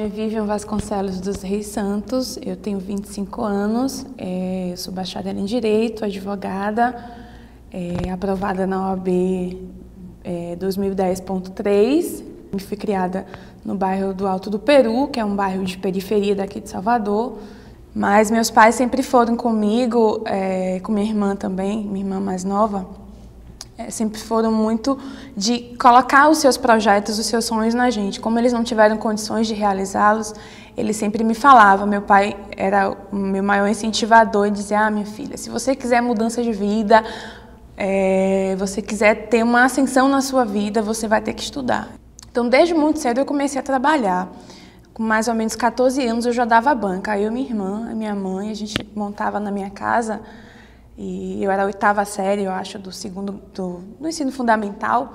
é Vivian Vasconcelos dos Reis Santos, eu tenho 25 anos, eu sou bacharel em Direito, advogada, aprovada na OAB 2010.3. Fui criada no bairro do Alto do Peru, que é um bairro de periferia daqui de Salvador, mas meus pais sempre foram comigo, com minha irmã também, minha irmã mais nova, sempre foram muito de colocar os seus projetos, os seus sonhos na gente. Como eles não tiveram condições de realizá-los, eles sempre me falavam. Meu pai era o meu maior incentivador e dizia: minha filha, se você quiser mudança de vida, você quiser ter uma ascensão na sua vida, você vai ter que estudar. Então, desde muito cedo eu comecei a trabalhar. Com mais ou menos 14 anos eu já dava banca. Aí eu, minha irmã, a minha mãe, a gente montava na minha casa. E eu era a 8ª série, eu acho, do ensino fundamental,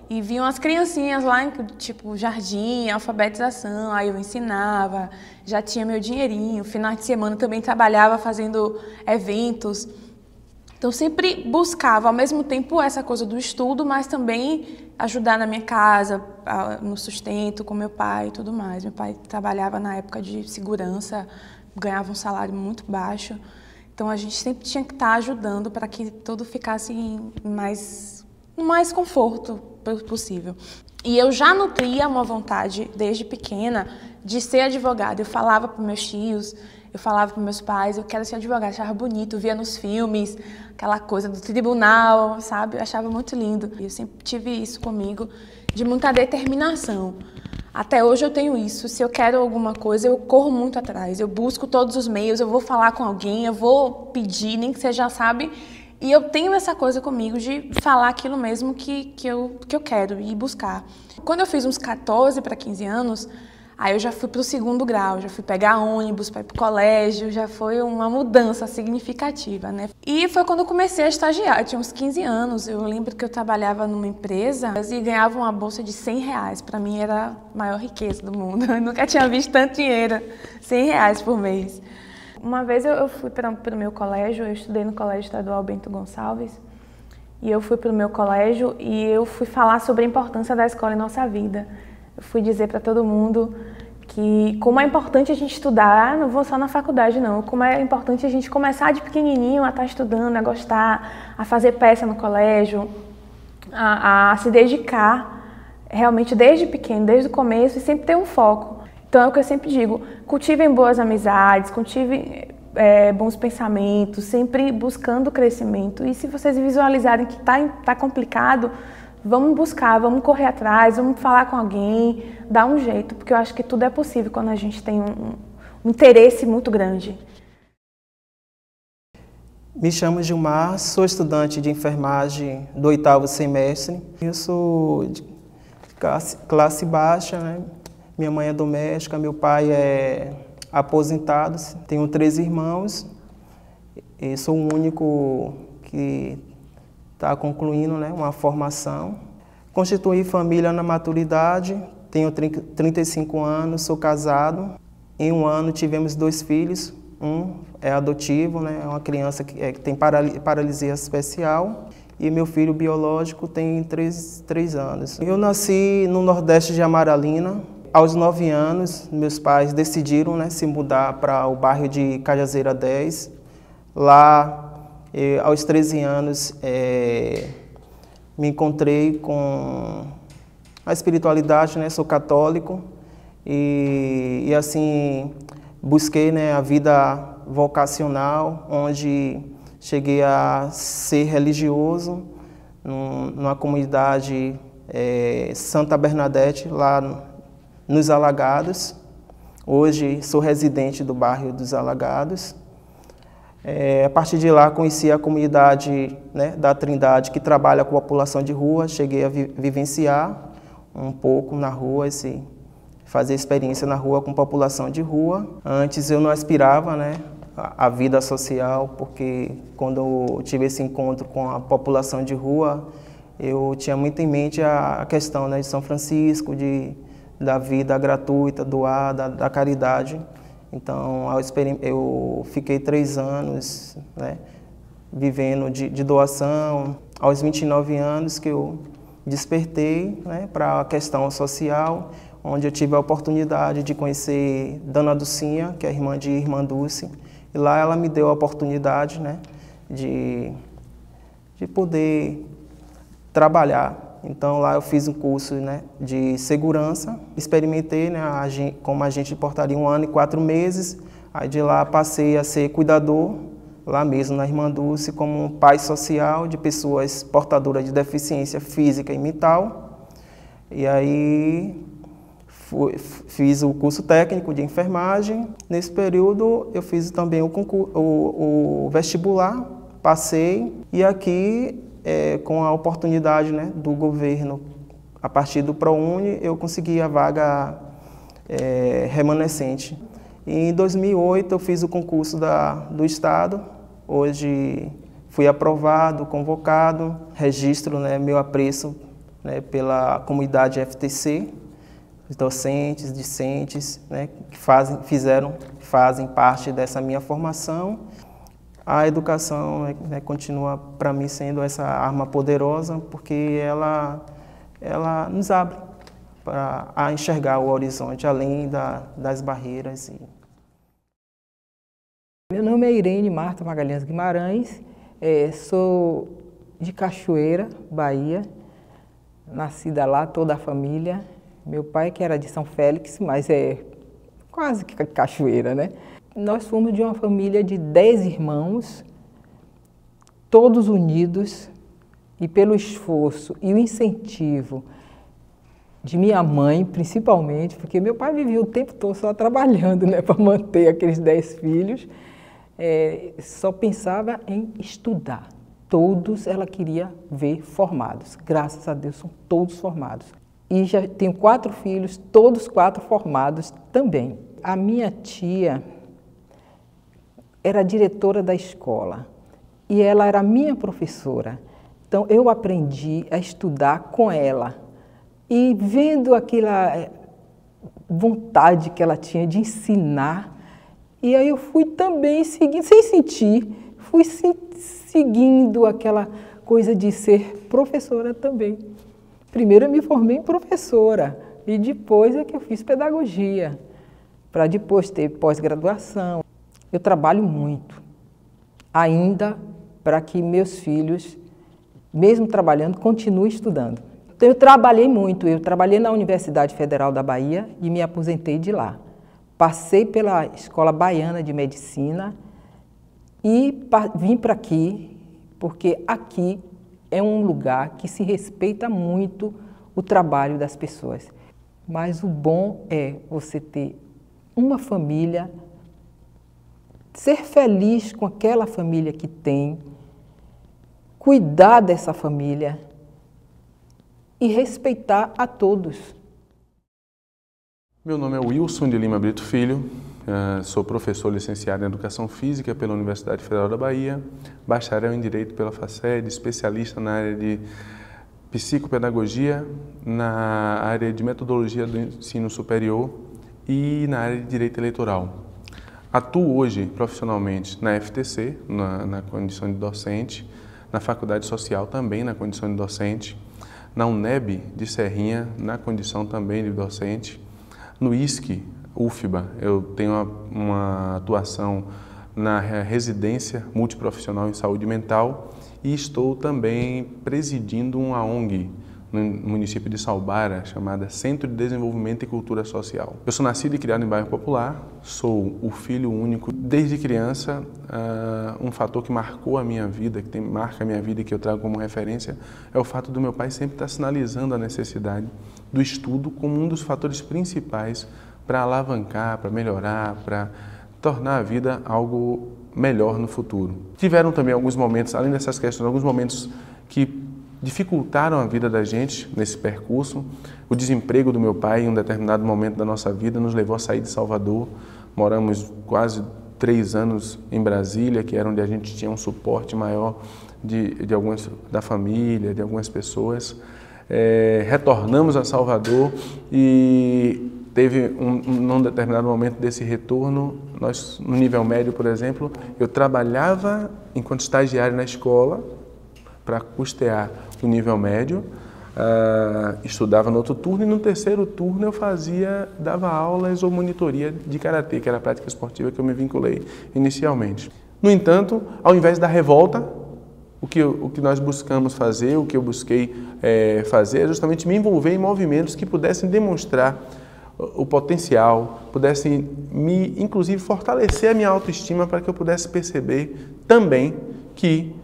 e vinham as criancinhas lá, tipo, jardim, alfabetização, aí eu ensinava, já tinha meu dinheirinho, final de semana também trabalhava fazendo eventos. Então sempre buscava, ao mesmo tempo, essa coisa do estudo, mas também ajudar na minha casa, no sustento com meu pai e tudo mais. Meu pai trabalhava na época de segurança, ganhava um salário muito baixo. Então, a gente sempre tinha que estar ajudando para que tudo ficasse no mais conforto possível. E eu já nutria uma vontade, desde pequena, de ser advogada. Eu falava para meus tios, eu falava para meus pais, eu quero ser advogada, achava bonito, via nos filmes, aquela coisa do tribunal, sabe? Eu achava muito lindo. E eu sempre tive isso comigo, de muita determinação. Até hoje eu tenho isso. Se eu quero alguma coisa, eu corro muito atrás. Eu busco todos os meios, eu vou falar com alguém, eu vou pedir, nem que você já sabe. E eu tenho essa coisa comigo de falar aquilo mesmo que eu quero e buscar. Quando eu fiz uns 14 para 15 anos, aí eu já fui para o 2º grau, já fui pegar ônibus para ir para o colégio, já foi uma mudança significativa, né? E foi quando eu comecei a estagiar, eu tinha uns 15 anos, eu lembro que eu trabalhava numa empresa e ganhava uma bolsa de R$100, para mim era a maior riqueza do mundo, eu nunca tinha visto tanto dinheiro, R$100 por mês. Uma vez eu fui para o meu colégio, eu estudei no Colégio Estadual Bento Gonçalves, e eu fui para o meu colégio e eu fui falar sobre a importância da escola em nossa vida. Eu fui dizer para todo mundo que como é importante a gente estudar, não vou só na faculdade não, como é importante a gente começar de pequenininho a estar estudando, a gostar, a fazer peça no colégio, a se dedicar realmente desde pequeno, desde o começo, e sempre ter um foco. Então é o que eu sempre digo, cultivem boas amizades, cultivem bons pensamentos, sempre buscando crescimento. E se vocês visualizarem que tá complicado, vamos buscar, vamos correr atrás, vamos falar com alguém, dar um jeito, porque eu acho que tudo é possível quando a gente tem um interesse muito grande. Me chamo Gilmar, sou estudante de enfermagem do 8º semestre. Eu sou de classe baixa, né? Minha mãe é doméstica, meu pai é aposentado, tenho 3 irmãos e sou o único que está concluindo, né, uma formação. Constituí família na maturidade, tenho 35 anos, sou casado. Em um ano tivemos 2 filhos, um é adotivo, né, é uma criança que tem paralisia especial, e meu filho biológico tem 3 anos. Eu nasci no Nordeste de Amaralina. Aos 9 anos, meus pais decidiram, né, se mudar para o bairro de Cajazeira 10. Lá, aos 13 anos, me encontrei com a espiritualidade, né? Sou católico e assim busquei, né, a vida vocacional, onde cheguei a ser religioso numa comunidade Santa Bernadette, lá nos Alagados. Hoje sou residente do bairro dos Alagados. A partir de lá conheci a comunidade, né, da Trindade, que trabalha com a população de rua. Cheguei a vivenciar um pouco na rua, fazer experiência na rua com população de rua. Antes eu não aspirava, né, a vida social, porque quando eu tive esse encontro com a população de rua, eu tinha muito em mente a questão, né, de São Francisco, da vida gratuita, doada, da caridade. Então, eu fiquei 3 anos, né, vivendo de doação. Aos 29 anos que eu despertei, né, para a questão social, onde eu tive a oportunidade de conhecer Dona Dulcinha, que é irmã de Irmã Dulce, e lá ela me deu a oportunidade, né, de poder trabalhar. Então lá eu fiz um curso, né, de segurança, experimentei, né, como agente de portaria 1 ano e 4 meses, aí de lá passei a ser cuidador, lá mesmo na Irmã Dulce, como um pai social de pessoas portadoras de deficiência física e mental. E aí fiz o curso técnico de enfermagem. Nesse período eu fiz também o vestibular, passei, e aqui com a oportunidade, né, do governo, a partir do ProUni, eu consegui a vaga remanescente. E em 2008 eu fiz o concurso do Estado, hoje fui aprovado, convocado, registro, né, meu apreço, né, pela comunidade FTC, os docentes, discentes, né, que fazem parte dessa minha formação. A educação, né, continua para mim sendo essa arma poderosa, porque ela nos abre a enxergar o horizonte além das barreiras. Meu nome é Irene Marta Magalhães Guimarães, sou de Cachoeira, Bahia, nascida lá, toda a família. Meu pai que era de São Félix, mas é quase que Cachoeira, né? Nós fomos de uma família de 10 irmãos, todos unidos, e pelo esforço e o incentivo de minha mãe, principalmente, porque meu pai vivia o tempo todo só trabalhando, né, para manter aqueles 10 filhos, só pensava em estudar. Todos ela queria ver formados. Graças a Deus são todos formados. E já tenho 4 filhos, todos 4 formados também. A minha tia era diretora da escola e ela era minha professora. Então eu aprendi a estudar com ela e vendo aquela vontade que ela tinha de ensinar, e aí eu fui também seguindo, sem sentir, fui seguindo aquela coisa de ser professora também. Primeiro eu me formei em professora e depois é que eu fiz pedagogia, para depois ter pós-graduação. Eu trabalho muito, ainda para que meus filhos, mesmo trabalhando, continuem estudando. Então eu trabalhei muito, eu trabalhei na Universidade Federal da Bahia e me aposentei de lá. Passei pela Escola Baiana de Medicina e vim para aqui, porque aqui é um lugar que se respeita muito o trabalho das pessoas. Mas o bom é você ter uma família, ser feliz com aquela família que tem, cuidar dessa família e respeitar a todos. Meu nome é Wilson de Lima Brito Filho, sou professor licenciado em Educação Física pela Universidade Federal da Bahia, bacharel em Direito pela FACED, especialista na área de psicopedagogia, na área de metodologia do ensino superior e na área de Direito Eleitoral. Atuo hoje profissionalmente na FTC, na condição de docente, na Faculdade Social também na condição de docente, na UNEB de Serrinha, na condição também de docente, no ISC, UFBA, eu tenho uma atuação na residência multiprofissional em saúde mental e estou também presidindo uma ONG no município de Salbara, chamada Centro de Desenvolvimento e Cultura Social. Eu sou nascido e criado em bairro popular, sou o filho único. Desde criança, um fator que marcou a minha vida, marca a minha vida e que eu trago como referência, é o fato do meu pai sempre estar sinalizando a necessidade do estudo como um dos fatores principais para alavancar, para melhorar, para tornar a vida algo melhor no futuro. Tiveram também alguns momentos, além dessas questões, alguns momentos que dificultaram a vida da gente nesse percurso. O desemprego do meu pai, em um determinado momento da nossa vida, nos levou a sair de Salvador. Moramos quase 3 anos em Brasília, que era onde a gente tinha um suporte maior da família, de algumas pessoas. Retornamos a Salvador e teve num determinado momento desse retorno, nós, no nível médio, por exemplo, eu trabalhava enquanto estagiário na escola para custear o nível médio. estudava no outro turno, e no terceiro turno eu dava aulas ou monitoria de karatê, que era a prática esportiva que eu me vinculei inicialmente. No entanto, ao invés da revolta, o que nós buscamos fazer, o que eu busquei fazer é justamente me envolver em movimentos que pudessem demonstrar o potencial, pudessem inclusive fortalecer a minha autoestima, para que eu pudesse perceber também que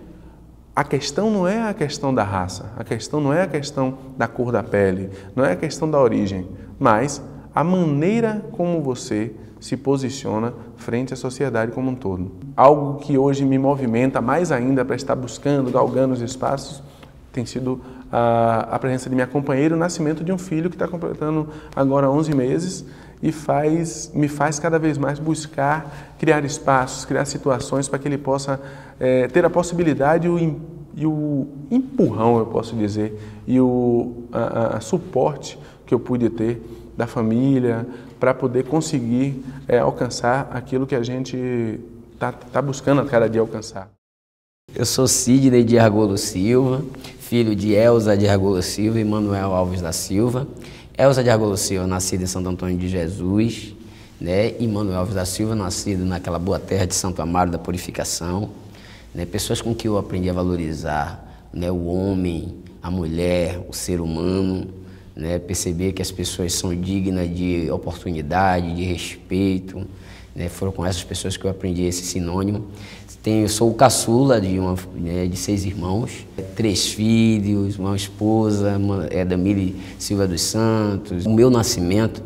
a questão não é a questão da raça, a questão não é a questão da cor da pele, não é a questão da origem, mas a maneira como você se posiciona frente à sociedade como um todo. Algo que hoje me movimenta mais ainda para estar buscando, galgando os espaços, tem sido a presença de minha companheira, o nascimento de um filho que está completando agora 11 meses e me faz cada vez mais buscar criar espaços, criar situações para que ele possa ter a possibilidade e o empurrão, eu posso dizer, e o suporte que eu pude ter da família para poder conseguir alcançar aquilo que a gente está buscando a cada dia alcançar. Eu sou Sidney de Argolo Silva, filho de Elza de Argolo Silva e Manuel Alves da Silva. Elza de Argolo Silva, nascida em Santo Antônio de Jesus, né? E Manuel Alves da Silva, nascido naquela boa terra de Santo Amaro da Purificação. Né? Pessoas com que eu aprendi a valorizar, né? O homem, a mulher, o ser humano, né? Perceber que as pessoas são dignas de oportunidade, de respeito. Né? Foram com essas pessoas que eu aprendi esse sinônimo. Eu sou o caçula de 6 irmãos, 3 filhos, uma esposa, Damile Silva dos Santos. O meu nascimento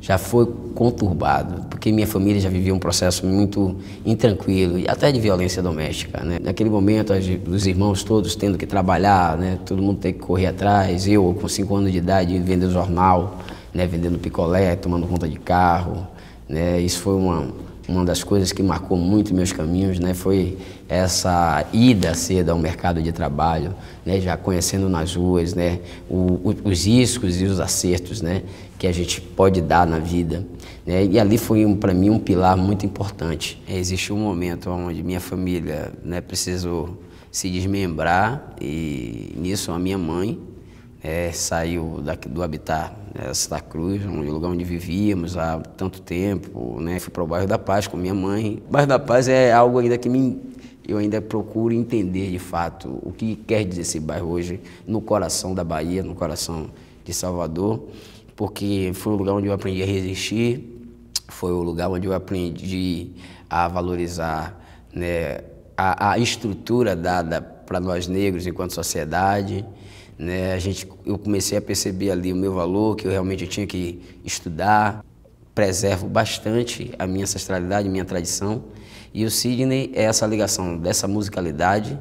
já foi conturbado, porque minha família já vivia um processo muito intranquilo, até de violência doméstica. Né? Naquele momento, os irmãos todos tendo que trabalhar, né? Todo mundo tem que correr atrás. Eu, com 5 anos de idade, vendendo jornal, né? Vendendo picolé, tomando conta de carro. Né? Isso foi uma das coisas que marcou muito meus caminhos, né? Foi essa ida cedo ao mercado de trabalho, né? Já conhecendo nas ruas, né? Os riscos e os acertos, né? Que a gente pode dar na vida, né? E ali foi para mim um pilar muito importante. Existiu um momento onde minha família, né, precisou se desmembrar, e nisso a minha mãe saiu do habitat Santa Cruz, o lugar onde vivíamos há tanto tempo, né? Fui para o bairro da Paz com minha mãe. O bairro da Paz é algo ainda que eu ainda procuro entender de fato o que quer dizer esse bairro hoje no coração da Bahia, no coração de Salvador, porque foi o lugar onde eu aprendi a resistir, foi o lugar onde eu aprendi a valorizar, né, a estrutura dada para nós negros enquanto sociedade. Né, eu comecei a perceber ali o meu valor, que eu realmente tinha que estudar. Preservo bastante a minha ancestralidade, a minha tradição. E o Sidney é essa ligação dessa musicalidade,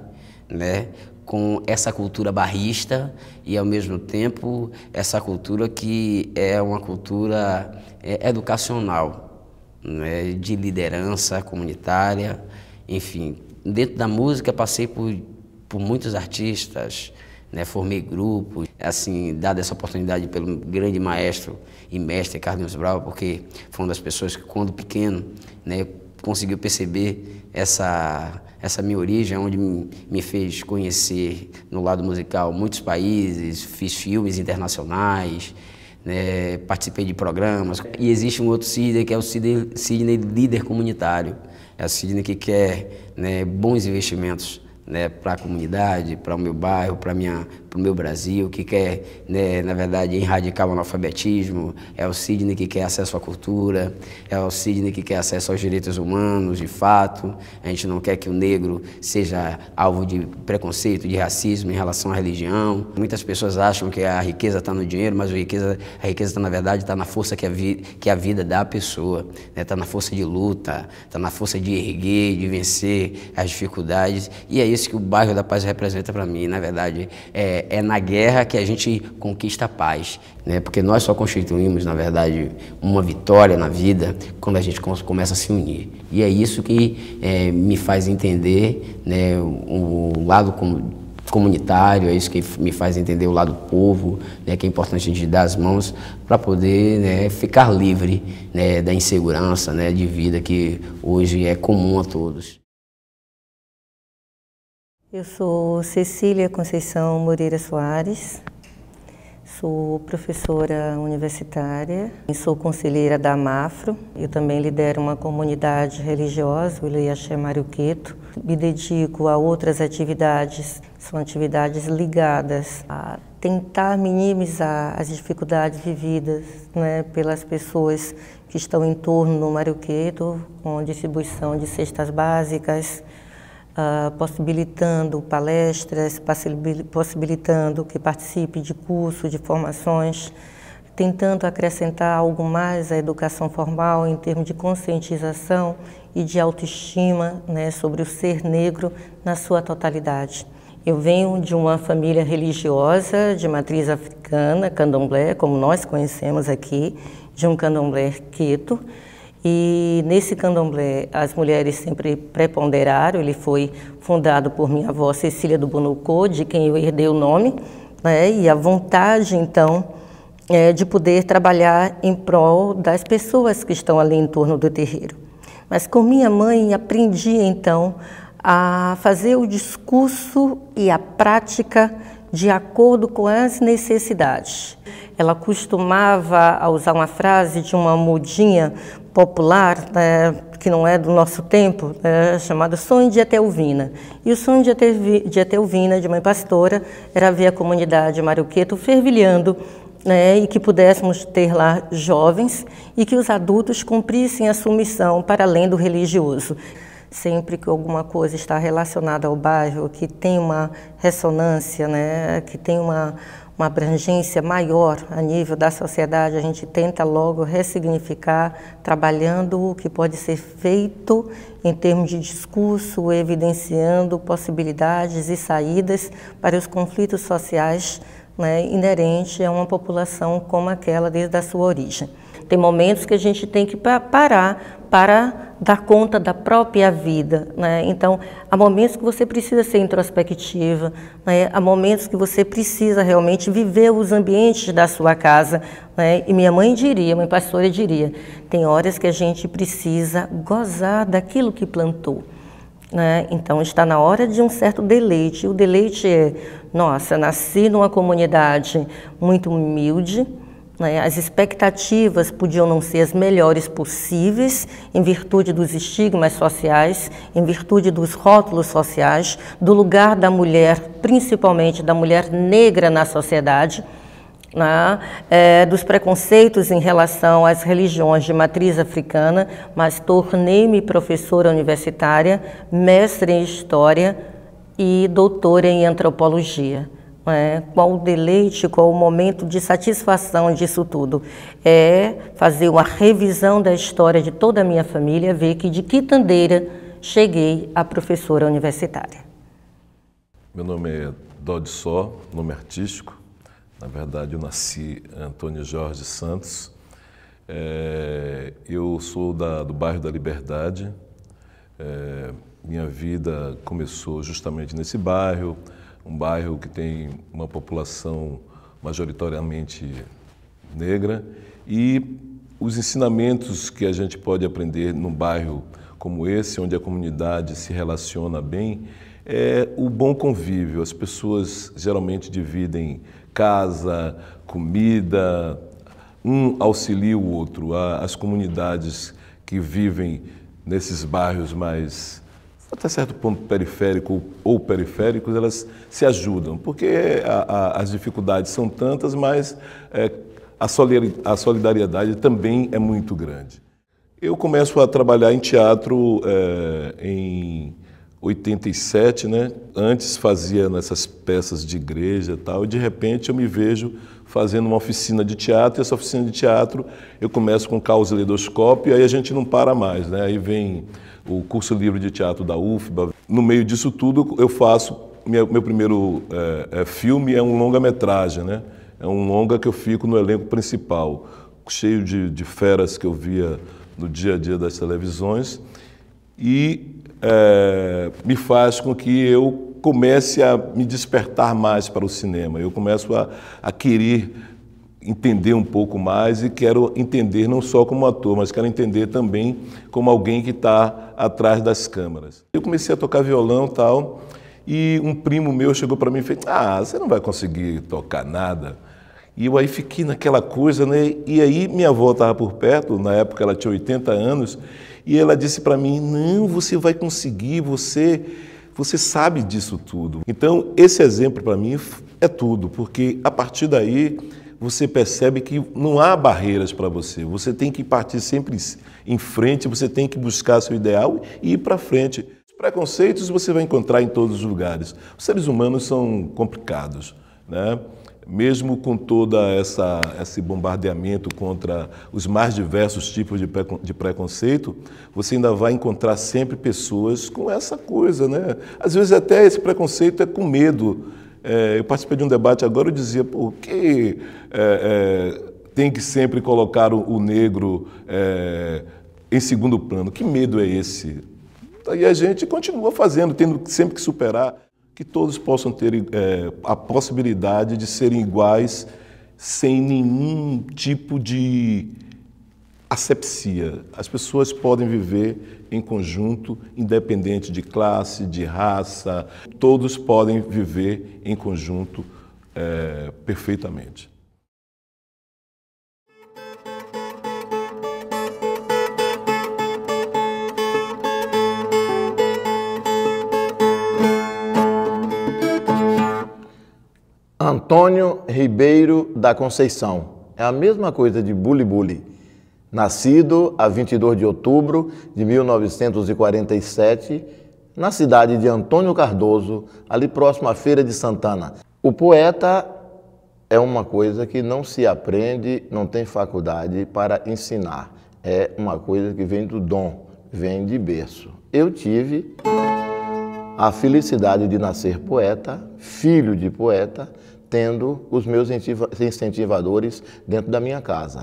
né, com essa cultura barrista e, ao mesmo tempo, essa cultura que é uma cultura educacional, né, de liderança comunitária. Enfim, dentro da música passei por muitos artistas, né, formei grupos, assim, dada essa oportunidade pelo grande maestro e mestre Carlinhos Brau, porque foi uma das pessoas que, quando pequeno, né, conseguiu perceber essa minha origem, onde me fez conhecer, no lado musical, muitos países, fiz filmes internacionais, né, participei de programas. E existe um outro Sidney, que é o Sidney líder comunitário. É o Sidney que quer, né, bons investimentos, né, para a comunidade, para o meu bairro, para o meu Brasil, que quer, né, na verdade, erradicar o analfabetismo. É o Sidney que quer acesso à cultura, é o Sidney que quer acesso aos direitos humanos, de fato. A gente não quer que o negro seja alvo de preconceito, de racismo em relação à religião. Muitas pessoas acham que a riqueza está no dinheiro, mas a riqueza está, na verdade, está na força que a vida dá à pessoa. Está, né, na força de luta, está na força de erguer, de vencer as dificuldades. E é isso que o bairro da Paz representa para mim. Na verdade, é na guerra que a gente conquista a paz, né? Porque nós só constituímos, na verdade, uma vitória na vida quando a gente começa a se unir. E é isso que me faz entender, né, o lado comunitário, é isso que me faz entender o lado do povo, né, que é importante a gente dar as mãos para poder, né, ficar livre, né, da insegurança, né, de vida que hoje é comum a todos. Eu sou Cecília Conceição Moreira Soares, Sou professora universitária, sou conselheira da Amafro, eu também lidero uma comunidade religiosa, o Ileiaxé Mariuqueto. Me dedico a outras atividades, são atividades ligadas a tentar minimizar as dificuldades vividas, né, pelas pessoas que estão em torno do Mariuqueto, com distribuição de cestas básicas, possibilitando palestras, possibilitando que participe de cursos, de formações, tentando acrescentar algo mais à educação formal em termos de conscientização e de autoestima, né, sobre o ser negro na sua totalidade. Eu venho de uma família religiosa de matriz africana, candomblé, como nós conhecemos aqui, de um candomblé queto. E nesse candomblé as mulheres sempre preponderaram. Ele foi fundado por minha avó Cecília do Bonocô, de quem eu herdei o nome, né? E a vontade então de poder trabalhar em prol das pessoas que estão ali em torno do terreiro. Mas com minha mãe aprendi então a fazer o discurso e a prática de acordo com as necessidades. Ela costumava usar uma frase de uma mudinha popular, que não é do nosso tempo, chamada Sonho de Etelvina. E o sonho de Etelvina, de mãe pastora, era ver a comunidade Mariuqueto fervilhando, né, e que pudéssemos ter lá jovens e que os adultos cumprissem a sua missão para além do religioso. Sempre que alguma coisa está relacionada ao bairro, que tem uma ressonância, né, que tem uma abrangência maior a nível da sociedade, a gente tenta logo ressignificar, trabalhando o que pode ser feito em termos de discurso, evidenciando possibilidades e saídas para os conflitos sociais, né, inerentes a uma população como aquela desde a sua origem. Tem momentos que a gente tem que parar para dar conta da própria vida, né? Então, há momentos que você precisa ser introspectiva, né? Há momentos que você precisa realmente viver os ambientes da sua casa, né? E minha mãe pastora diria, tem horas que a gente precisa gozar daquilo que plantou, né? Então, está na hora de um certo deleite. O deleite é, nossa, nasci numa comunidade muito humilde, né? As expectativas podiam não ser as melhores possíveis em virtude dos estigmas sociais, em virtude dos rótulos sociais, do lugar da mulher, principalmente da mulher negra na sociedade, né? Dos preconceitos em relação às religiões de matriz africana, mas tornei-me professora universitária, mestre em História e doutora em Antropologia. Qual o deleite, qual o momento de satisfação disso tudo? É fazer uma revisão da história de toda a minha família, ver que de Quitandeira cheguei a professora universitária. Meu nome é Dodi Só, nome artístico. Na verdade, eu nasci Antônio Jorge Santos. Eu sou do bairro da Liberdade. Minha vida começou justamente nesse bairro, um bairro que tem uma população majoritariamente negra, e os ensinamentos que a gente pode aprender num bairro como esse, onde a comunidade se relaciona bem, é o bom convívio. As pessoas geralmente dividem casa, comida, um auxilia o outro. As comunidades que vivem nesses bairros mais, até certo ponto, periférico ou periféricos, elas se ajudam, porque as dificuldades são tantas, mas a solidariedade também é muito grande. Eu começo a trabalhar em teatro em 87, né? Antes fazia nessas peças de igreja e tal, e de repente eu me vejo fazendo uma oficina de teatro, e essa oficina de teatro eu começo com Causa-Leidoscópio, e aí a gente não para mais, né? Aí vem o curso livre de teatro da UFBA. No meio disso tudo, eu faço, meu primeiro filme é um longa-metragem, né? É um longa que eu fico no elenco principal, cheio de feras que eu via no dia a dia das televisões, e me faz com que eu comece a me despertar mais para o cinema. Eu começo a querer entender um pouco mais, e quero entender não só como ator, mas quero entender também como alguém que está atrás das câmeras. Eu comecei a tocar violão e tal, e um primo meu chegou para mim e fez: "Ah, você não vai conseguir tocar nada". E eu aí fiquei naquela coisa, né? E aí minha avó estava por perto, na época ela tinha 80 anos, e ela disse para mim, não, você vai conseguir, você sabe disso tudo. Então, esse exemplo para mim é tudo, porque a partir daí você percebe que não há barreiras para você. Você tem que partir sempre em frente, você tem que buscar seu ideal e ir para frente. Os preconceitos você vai encontrar em todos os lugares. Os seres humanos são complicados, né? Mesmo com todo esse bombardeamento contra os mais diversos tipos de preconceito, você ainda vai encontrar sempre pessoas com essa coisa, né? Às vezes até esse preconceito é com medo. Eu participei de um debate agora, eu dizia, por que tem que sempre colocar o negro em segundo plano? Que medo é esse? E a gente continua fazendo, tendo sempre que superar. Que todos possam ter a possibilidade de serem iguais sem nenhum tipo de asepsia. As pessoas podem viver em conjunto, independente de classe, de raça, todos podem viver em conjunto perfeitamente. Antônio Ribeiro da Conceição. É a mesma coisa de Buli-Buli. Nascido a 22 de outubro de 1947, na cidade de Antônio Cardoso, ali próximo à Feira de Santana. O poeta é uma coisa que não se aprende, não tem faculdade para ensinar. É uma coisa que vem do dom, vem de berço. Eu tive a felicidade de nascer poeta, filho de poeta, tendo os meus incentivadores dentro da minha casa.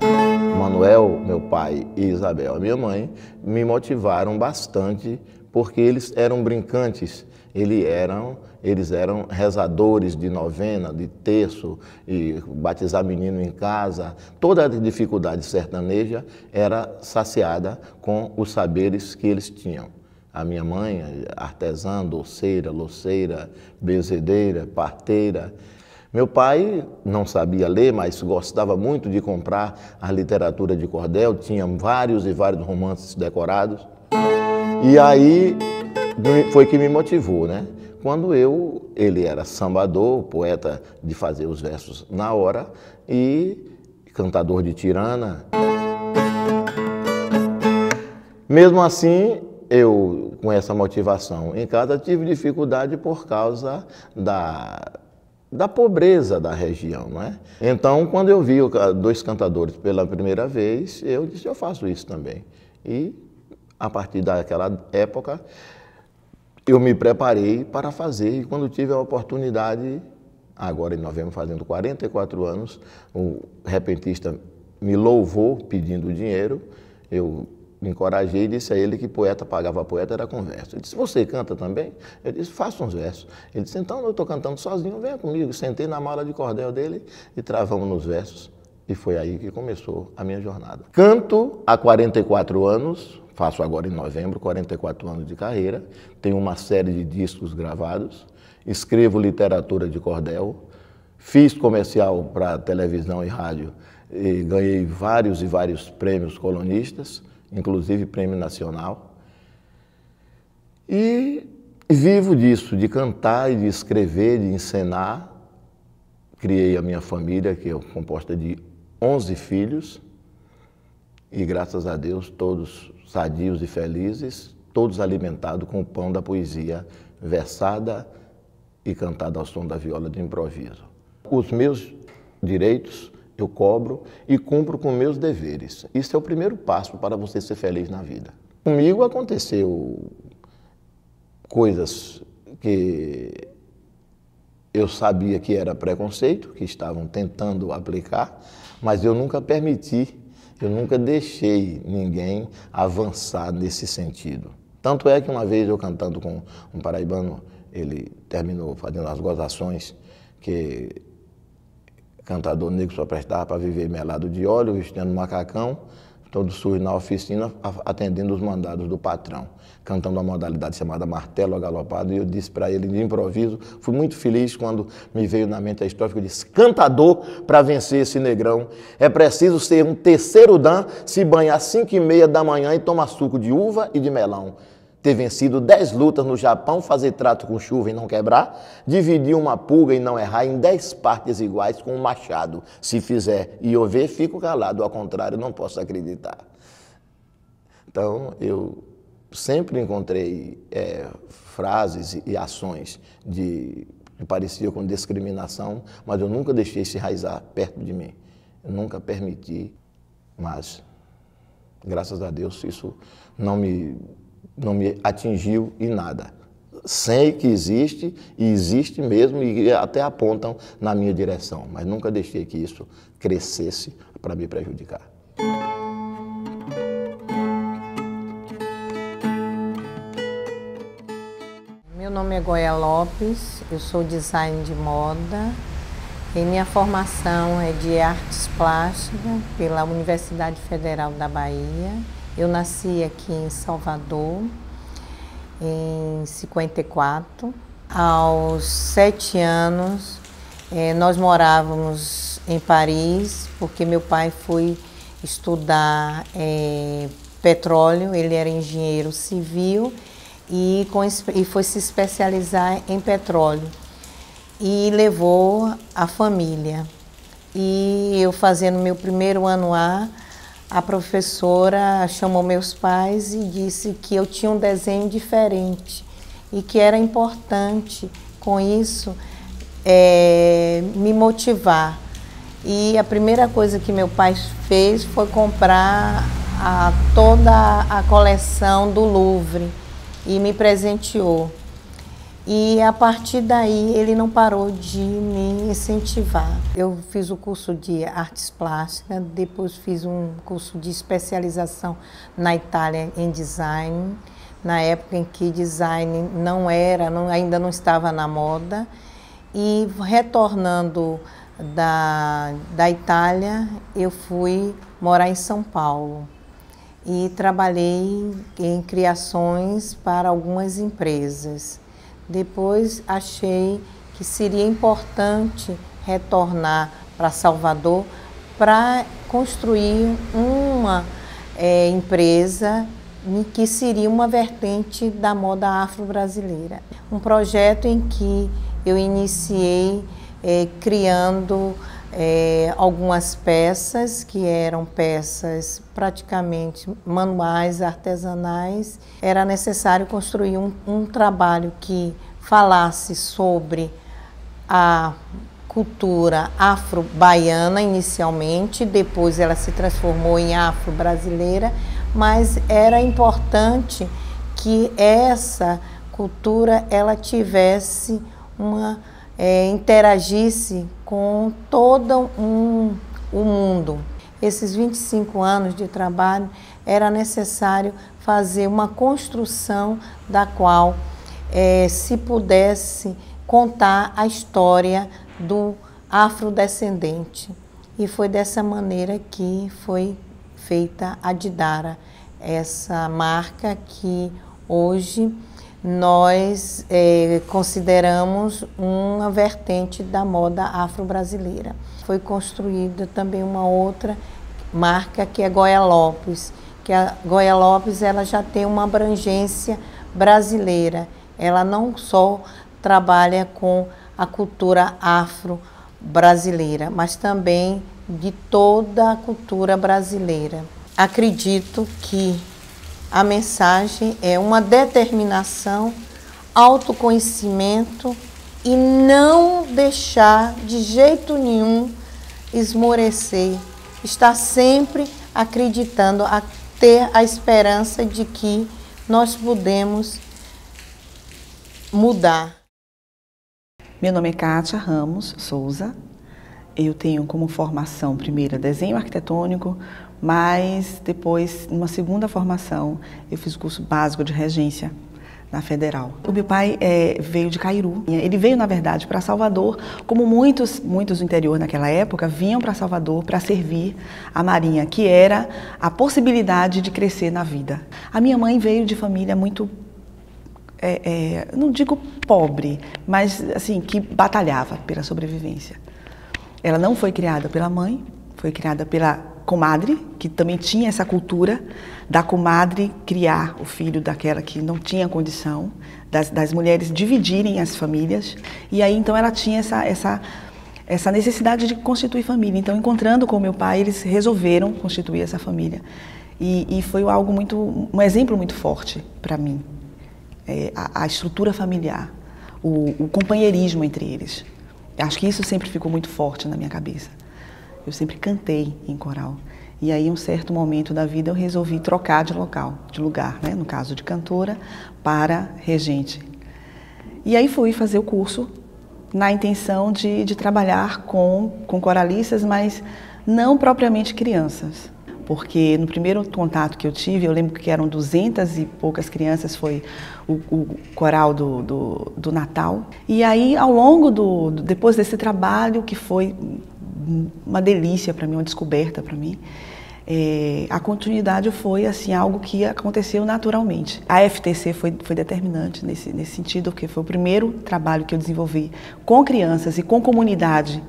Manuel, meu pai, e Isabel, a minha mãe, me motivaram bastante porque eles eram brincantes, eles eram rezadores de novena, de terço, e batizar menino em casa. Toda a dificuldade sertaneja era saciada com os saberes que eles tinham. A minha mãe, artesã, doceira, louceira, bezedeira, parteira. Meu pai não sabia ler, mas gostava muito de comprar a literatura de cordel, tinha vários e vários romances decorados. E aí foi que me motivou, né? Quando ele era sambador, poeta de fazer os versos na hora e cantador de tirana. Mesmo assim, eu, com essa motivação em casa, tive dificuldade por causa da pobreza da região, não é? Então, quando eu vi dois cantadores pela primeira vez, eu disse, eu faço isso também. E, a partir daquela época, eu me preparei para fazer. E quando tive a oportunidade, agora em novembro, fazendo 44 anos, o repentista me louvou pedindo dinheiro, eu me encorajei e disse a ele que poeta pagava poeta era com verso. Ele disse, você canta também? Eu disse, faço uns versos. Ele disse, então eu estou cantando sozinho, venha comigo. Sentei na mala de cordel dele e travamos nos versos. E foi aí que começou a minha jornada. Canto há 44 anos, faço agora em novembro, 44 anos de carreira. Tenho uma série de discos gravados, escrevo literatura de cordel, fiz comercial para televisão e rádio e ganhei vários e vários prêmios colonistas, inclusive prêmio nacional, e vivo disso, de cantar e de escrever, de encenar. Criei a minha família, que é composta de 11 filhos, e graças a Deus todos sadios e felizes, todos alimentados com o pão da poesia, versada e cantada ao som da viola de improviso. Os meus direitos eu cobro e cumpro com meus deveres. Isso é o primeiro passo para você ser feliz na vida. Comigo aconteceu coisas que eu sabia que era preconceito, que estavam tentando aplicar, mas eu nunca permiti, eu nunca deixei ninguém avançar nesse sentido. Tanto é que uma vez eu cantando com um paraibano, ele terminou fazendo as gozações que cantador negro só prestava para viver melado de óleo, vestindo macacão, todo sujo na oficina, atendendo os mandados do patrão, cantando uma modalidade chamada martelo agalopado, e eu disse para ele de improviso, fui muito feliz quando me veio na mente a história, que eu disse, cantador, para vencer esse negrão, é preciso ser um terceiro dan, se banhar às 5h30 da manhã e tomar suco de uva e de melão. Ter vencido 10 lutas no Japão, fazer trato com chuva e não quebrar, dividir uma pulga e não errar em 10 partes iguais com um machado. Se fizer e eu ver, fico calado, ao contrário, não posso acreditar. Então, eu sempre encontrei frases e ações que pareciam com discriminação, mas eu nunca deixei se enraizar perto de mim. Eu nunca permiti, mas, graças a Deus, isso não me atingiu em nada. Sei que existe, e existe mesmo, e até apontam na minha direção, mas nunca deixei que isso crescesse para me prejudicar. Meu nome é Goya Lopes, eu sou design de moda e minha formação é de artes plásticas pela Universidade Federal da Bahia. Eu nasci aqui em Salvador, em 54. Aos 7 anos, nós morávamos em Paris, porque meu pai foi estudar petróleo, ele era engenheiro civil e foi se especializar em petróleo. E levou a família. E eu fazendo meu primeiro ano a professora chamou meus pais e disse que eu tinha um desenho diferente e que era importante, com isso, me motivar. E a primeira coisa que meu pai fez foi comprar toda a coleção do Louvre e me presenteou. E a partir daí ele não parou de me incentivar. Eu fiz o curso de artes plásticas, depois fiz um curso de especialização na Itália em design, na época em que design ainda não estava na moda. E retornando da Itália, eu fui morar em São Paulo e trabalhei em criações para algumas empresas. Depois achei que seria importante retornar para Salvador para construir uma empresa que seria uma vertente da moda afro-brasileira. Um projeto em que eu iniciei criando algumas peças, que eram peças praticamente manuais, artesanais. Era necessário construir um trabalho que falasse sobre a cultura afro-baiana inicialmente, depois ela se transformou em afro-brasileira, mas era importante que essa cultura ela tivesse interagisse com todo o mundo. Esses 25 anos de trabalho era necessário fazer uma construção da qual se pudesse contar a história do afrodescendente. E foi dessa maneira que foi feita a Didara, essa marca que hoje nós consideramos uma vertente da moda afro-brasileira. Foi construída também uma outra marca que é Goya Lopes, que a Goya Lopes ela já tem uma abrangência brasileira. Ela não só trabalha com a cultura afro-brasileira, mas também de toda a cultura brasileira. Acredito que a mensagem é uma determinação, autoconhecimento e não deixar de jeito nenhum esmorecer. Estar sempre acreditando, a ter a esperança de que nós podemos mudar. Meu nome é Kátia Ramos Souza. Eu tenho como formação primeira desenho arquitetônico, mas depois, numa segunda formação, eu fiz o curso básico de regência na Federal. O meu pai veio de Cairu. Ele veio, na verdade, para Salvador, como muitos do interior naquela época vinham para Salvador para servir a Marinha, que era a possibilidade de crescer na vida. A minha mãe veio de família muito, não digo pobre, mas assim, que batalhava pela sobrevivência. Ela não foi criada pela mãe, foi criada pela comadre, que também tinha essa cultura da comadre criar o filho daquela que não tinha condição, das mulheres dividirem as famílias, e aí então ela tinha essa necessidade de constituir família. Então, encontrando com meu pai, eles resolveram constituir essa família. E foi algo um exemplo muito forte para mim, a estrutura familiar, o companheirismo entre eles. Acho que isso sempre ficou muito forte na minha cabeça. Eu sempre cantei em coral. E aí, em um certo momento da vida, eu resolvi trocar de lugar, né? No caso de cantora, para regente. E aí fui fazer o curso na intenção de trabalhar com coralistas, mas não propriamente crianças. Porque no primeiro contato que eu tive, eu lembro que eram 200 e poucas crianças, foi o coral do Natal. E aí, ao longo depois desse trabalho, que foi uma delícia para mim, uma descoberta para mim, a continuidade foi assim, algo que aconteceu naturalmente. A FTC foi determinante nesse sentido, porque foi o primeiro trabalho que eu desenvolvi com crianças e com comunidade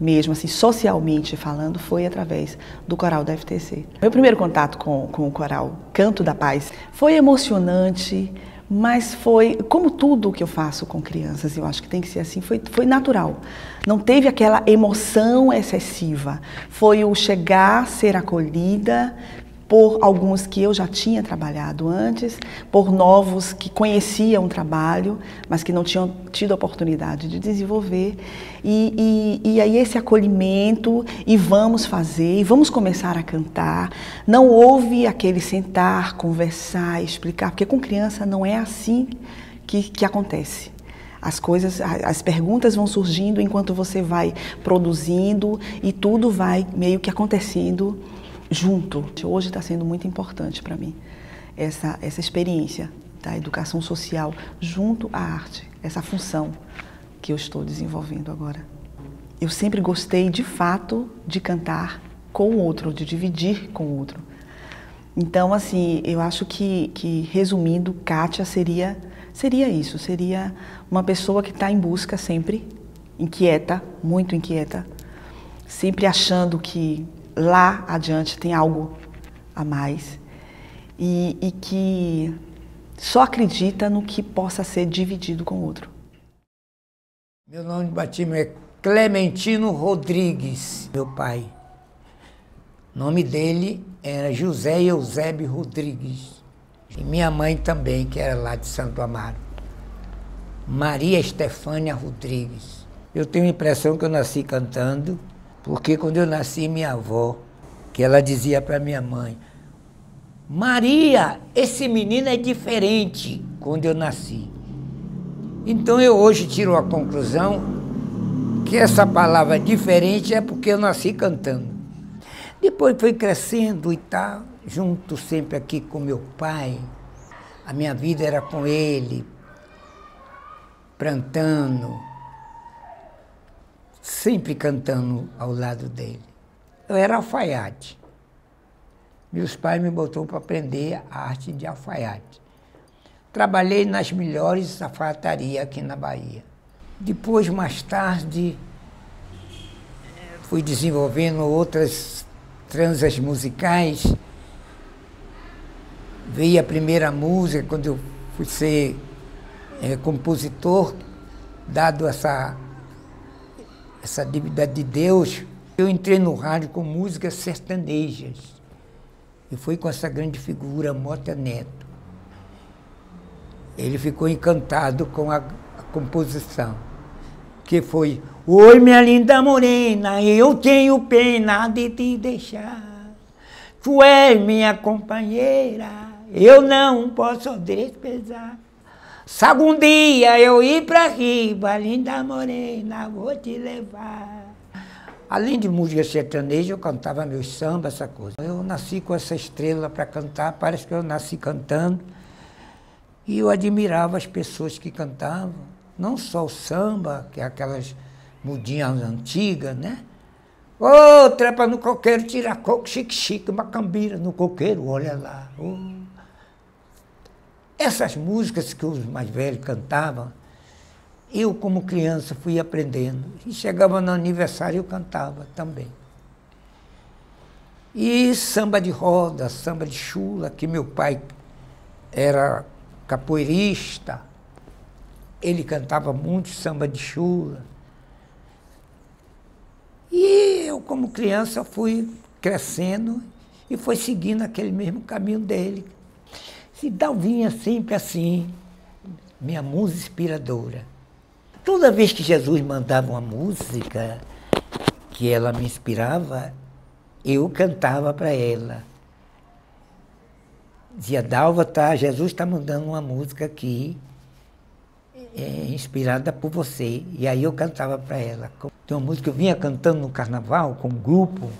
mesmo, assim, socialmente falando, foi através do coral da FTC. Meu primeiro contato com o coral Canto da Paz foi emocionante, mas foi, como tudo que eu faço com crianças, eu acho que tem que ser assim, foi natural. Não teve aquela emoção excessiva. Foi o chegar, ser acolhida por alguns que eu já tinha trabalhado antes, por novos que conheciam o trabalho, mas que não tinham tido a oportunidade de desenvolver. E aí esse acolhimento, e vamos fazer, e vamos começar a cantar. Não houve aquele sentar, conversar, explicar, porque com criança não é assim que acontece. As perguntas vão surgindo enquanto você vai produzindo, e tudo vai meio que acontecendo junto. Hoje está sendo muito importante para mim essa experiência da educação social junto à arte, essa função que eu estou desenvolvendo agora. Eu sempre gostei, de fato, de cantar com o outro, de dividir com o outro. Então, assim, eu acho que resumindo, Kátia seria isso, seria uma pessoa que está em busca sempre, inquieta, muito inquieta, sempre achando que lá adiante tem algo a mais e que só acredita no que possa ser dividido com o outro. Meu nome de batismo é Clementino Rodrigues, meu pai. O nome dele era José Eusébio Rodrigues. E minha mãe também, que era lá de Santo Amaro. Maria Estefânia Rodrigues. Eu tenho a impressão que eu nasci cantando, porque quando eu nasci, minha avó, que ela dizia para minha mãe, Maria, esse menino é diferente, quando eu nasci. Então eu hoje tiro a conclusão que essa palavra diferente é porque eu nasci cantando. Depois fui crescendo e tal, junto sempre aqui com meu pai. A minha vida era com ele, plantando, sempre cantando ao lado dele. Eu era alfaiate. Meus pais me botou para aprender a arte de alfaiate. Trabalhei nas melhores alfaiatarias aqui na Bahia. Depois, mais tarde, fui desenvolvendo outras transas musicais. Veio a primeira música, quando eu fui ser compositor, dado essa dívida de Deus, eu entrei no rádio com músicas sertanejas. E foi com essa grande figura, Mota Neto. Ele ficou encantado com a composição, que foi: Oi, minha linda morena, eu tenho pena de te deixar. Tu és minha companheira, eu não posso desprezar. Sabe um dia eu ir pra riba, linda morena, vou te levar. Além de música sertaneja, eu cantava meus sambas, essa coisa. Eu nasci com essa estrela para cantar, parece que eu nasci cantando. E eu admirava as pessoas que cantavam, não só o samba, que é aquelas mudinhas antigas, né? Ô, trepa no coqueiro, tira coco, chique-chique, macambira no coqueiro, olha lá. Oh. Essas músicas que os mais velhos cantavam, eu, como criança, fui aprendendo. E chegava no aniversário, eu cantava também. E samba de roda, samba de chula, que meu pai era capoeirista, ele cantava muito samba de chula. E eu, como criança, fui crescendo e fui seguindo aquele mesmo caminho dele. E Dalvinha sempre assim, minha musa inspiradora. Toda vez que Jesus mandava uma música que ela me inspirava, eu cantava para ela. Dizia, Dalva, Jesus está mandando uma música aqui, inspirada por você. E aí eu cantava para ela. Tem uma música que eu vinha cantando no carnaval com um grupo.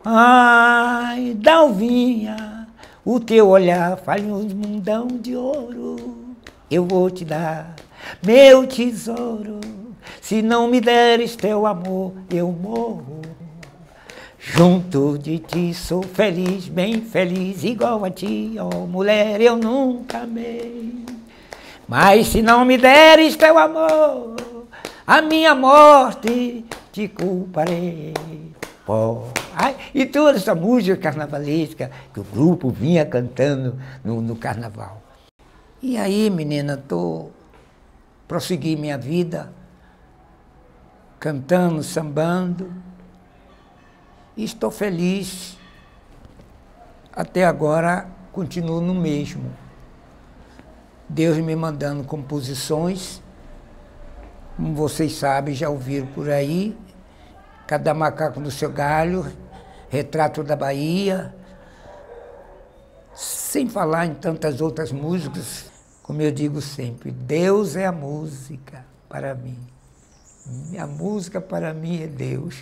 Ai, Dalvinha, o teu olhar faz um mundão de ouro. Eu vou te dar meu tesouro. Se não me deres teu amor, eu morro. Junto de ti sou feliz, bem feliz, igual a ti, ó mulher, eu nunca amei. Mas se não me deres teu amor, a minha morte te culparei. Oh. Ai, e toda essa música carnavalesca que o grupo vinha cantando no carnaval. E aí, menina, prossegui minha vida, cantando, sambando, e estou feliz. Até agora, continuo no mesmo. Deus me mandando composições, como vocês sabem, já ouviram por aí, Cada Macaco no Seu Galho, Retrato da Bahia, sem falar em tantas outras músicas. Como eu digo sempre, Deus é a música para mim. A música para mim é Deus.